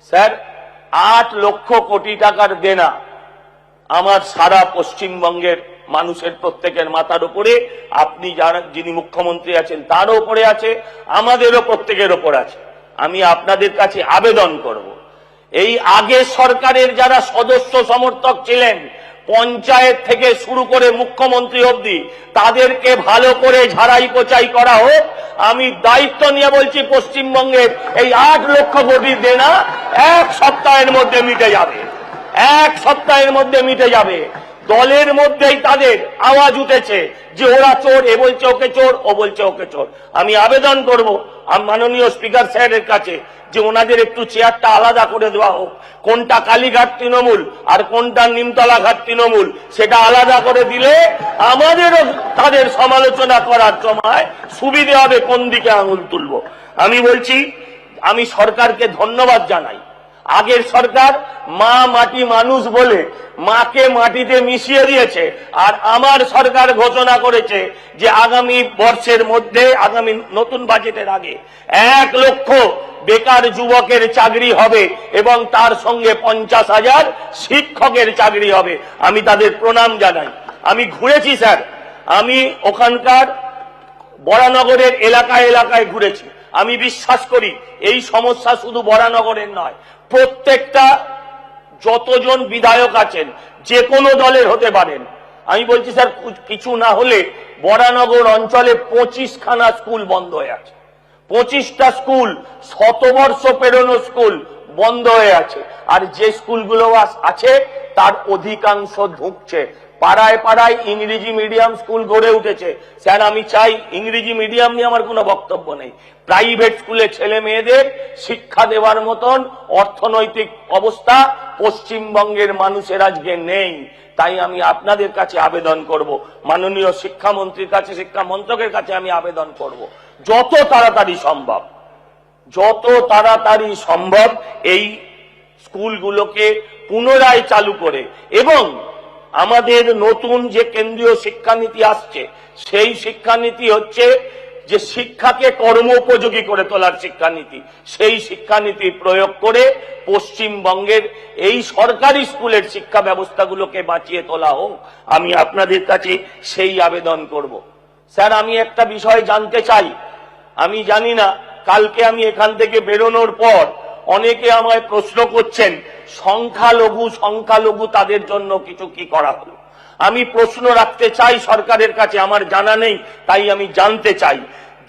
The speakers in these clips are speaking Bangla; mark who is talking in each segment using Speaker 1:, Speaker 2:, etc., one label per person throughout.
Speaker 1: স্যার 8 লক্ষ কোটি টাকার দেনা আমার সারা পশ্চিমবঙ্গের মানুষের প্রত্যেকের মাথার উপরে, আপনি যারা যিনি মুখ্যমন্ত্রী আছেন তারও উপরে আছে, আমাদেরও প্রত্যেকের উপর আছে। আমি আপনাদের কাছে আবেদন করব, এই আগের সরকারের যারা সদস্য সমর্থক ছিলেন, পঞ্চায়েত থেকে শুরু করে মুখ্যমন্ত্রী অবধি, তাদেরকে ভালো করে ঝাড়াই পোছাই করা হোক। আমি দায়িত্ব নিয়ে বলছি, পশ্চিমবঙ্গের এই 8 লক্ষ কোটি দেনা 1 সপ্তাহের মধ্যে মিটে যাবে, 1 সপ্তাহের মধ্যে মিটে যাবে। দলের মধ্যেই তাদের আওয়াজ উঠেছে যে ওরা চোর, এ বলছে ওকে চোর, ও বলছে ওকে চোর। আমি আবেদন করব মাননীয় স্পিকার স্যারের কাছে যে ওনাদের একটু চেয়ারটা আলাদা করে দেওয়া হোক, কোনটা কালীঘাট তৃণমূল আর কোনটা নিমতলা ঘাট তৃণমূল সেটা আলাদা করে দিলে আমাদেরও তাদের সমালোচনা করার সময় সুবিধে হবে কোন দিকে আঙুল তুলব। আমি বলছি, আমি সরকারকে ধন্যবাদ জানাই। আগের সরকার মা মাটি মানুষ বলে মাকে মাটিতে মিশিয়ে দিয়েছে, আর আমার সরকার ঘোষণা করেছে যে আগামী বর্ষের মধ্যে, আগামী নতুন বাজেটের আগে 1 লক্ষ বেকার যুবকের চাকরি হবে এবং তার সঙ্গে 50,000 শিক্ষকের চাকরি হবে। আমি তাদের প্রণাম জানাই। আমি ঘুরেছি স্যার, আমি ওখানকার বরানগরের এলাকায় এলাকায় ঘুরেছি। আমি বিশ্বাস করি এই সমস্যা শুধু বরানগরের নয়, প্রত্যেকটা যতজন বিধায়ক আছেন যে কোনো দলের হতে পারেন, আমি বলছি স্যার কিছু না হলে বরানগর অঞ্চলে 25খানা স্কুল বন্ধ হয়ে আছে, 25টা স্কুল, শতবর্ষ পেরোনো স্কুল বন্ধ হয়ে আছে। আর যে স্কুলগুলো আছে তার অধিকাংশ ঢুকছে, পাড়ায় পাড়ায় ইংরেজি মিডিয়াম স্কুল গড়ে উঠেছে। স্যার আমি চাই, ইংরেজি মিডিয়াম নিয়ে আমার কোনো বক্তব্য নেই, প্রাইভেট স্কুলে ছেলে মেয়েদের শিক্ষা দেওয়ার মতন অর্থনৈতিক অবস্থা পশ্চিমবঙ্গের মানুষের আজকে নেই। তাই আমি আপনাদের কাছে আবেদন করব, মাননীয় শিক্ষামন্ত্রীর কাছে, শিক্ষা মন্ত্রকের কাছে আমি আবেদন করব, যত তাড়াতাড়ি সম্ভব এই স্কুলগুলোকে পুনরায় চালু করে, এবং আমাদের নতুন যে কেন্দ্রীয় শিক্ষানীতি আসছে সেই শিক্ষানীতি হচ্ছে যে শিক্ষাকে কর্মোপযোগী করে তোলার শিক্ষানীতি, সেই শিক্ষানীতি প্রয়োগ করে পশ্চিমবঙ্গের এই সরকারি স্কুলের শিক্ষা ব্যবস্থাগুলোকে বাঁচিয়ে তোলা হোক। আমি আপনাদের কাছে সেই আবেদন করব। স্যার আমি একটা বিষয় জানতে চাই, আমি জানি না, কালকে আমি এখান থেকে বেরোনোর পর অনেকে আমায় প্রশ্ন করছেন সংখ্যালঘু তাদের জন্য কিছু কি করা হলো। আমি প্রশ্ন রাখতে চাই সরকারের কাছে, আমার জানা নেই তাই আমি জানতে চাই,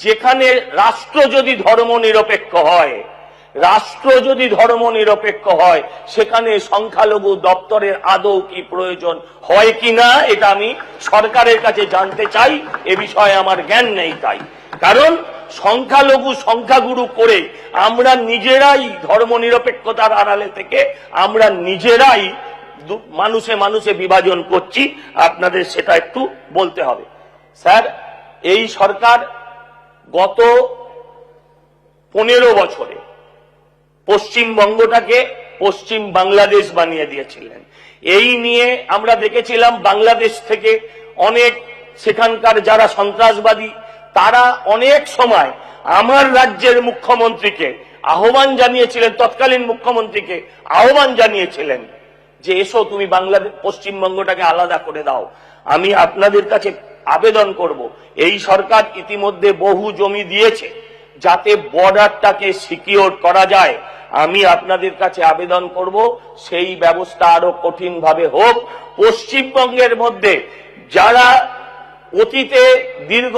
Speaker 1: যেখানে রাষ্ট্র যদি ধর্ম নিরপেক্ষ হয় সেখানে সংখ্যালঘু দপ্তরের আদৌ কি প্রয়োজন হয় কিনা এটা আমি সরকারের কাছে জানতে চাই। এ বিষয়ে আমার জ্ঞান নেই, তাই কারণ সংখ্যাগুরু করে আমরা নিজেরাই ধর্ম নিরপেক্ষতার আড়ালে থেকে আমরা নিজেরাই মানুষে বিভাজন করছি। আপনাদের সেটা একটু বলতে হবে। স্যার এই সরকার গত 15 বছরে পশ্চিমবঙ্গটাকে পশ্চিম বাংলাদেশ বানিয়ে দিয়েছিলেন। এই নিয়ে আমরা দেখেছিলাম বাংলাদেশ থেকে অনেক, সেখানকার যারা সন্ত্রাসবাদী তারা অনেক সময় আমার রাজ্যের মুখ্যমন্ত্রীকে আহ্বান জানিয়েছিলেন, তৎকালীন মুখ্যমন্ত্রীকে আহ্বান জানিয়েছিলেন যে এসো তুমি বাংলাদেশ পশ্চিমবঙ্গটাকে আলাদা করে দাও। আমি আপনাদের কাছে আবেদন করব, এই সরকার ইতিমধ্যে বহু জমি দিয়েছে যাতে বর্ডারটাকে সিকিউর করা যায়। আমি আপনাদের কাছে আবেদন করব সেই ব্যবস্থা আরো কঠিনভাবে হোক। পশ্চিমবঙ্গের মধ্যে যারা অতীতে দীর্ঘ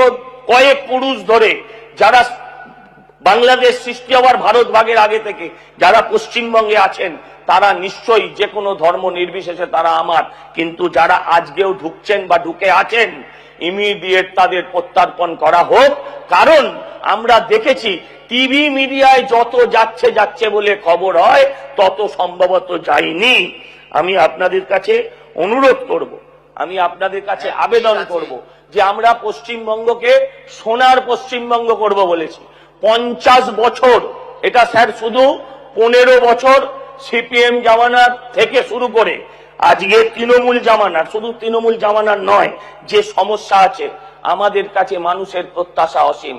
Speaker 1: কয়েক পুরুষ ধরে যারা বাংলাদেশ সৃষ্টি হওয়ার ভারত ভাগের আগে থেকে যারা পশ্চিমবঙ্গে আছেন তারা নিশ্চয়ই যে কোনো ধর্ম নির্বিশেষে তারা আমার, কিন্তু যারা আজকেও ঢুকছেন বা ঢুকে আছেন ইমিডিয়েট তাদের প্রত্যার্পণ করা হোক। কারণ আমরা দেখেছি টিভি মিডিয়ায় যত যাচ্ছে বলে খবর হয় তত সম্ভবত যায়নি। আমি আপনাদের কাছে অনুরোধ করব, আমি আপনাদের কাছে আবেদন করব যে আমরা পশ্চিমবঙ্গকে সোনার পশ্চিমবঙ্গ করব বলেছি। 50 বছর, এটা স্যার শুধু 15 বছর সিপিএম জামানার থেকে শুরু করে আজকে তৃণমূল জামানার, শুধু তৃণমূল জামানার নয়, যে সমস্যা আছে আমাদের কাছে মানুষের প্রত্যাশা অসীম।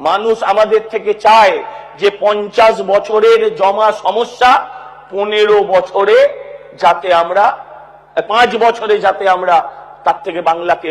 Speaker 1: মানুষ আমাদের থেকে চায় যে 50 বছরের জমা সমস্যা 15 বছরে যাতে আমরা 5 বছরে যাতে আমরা তার থেকে বাংলাকে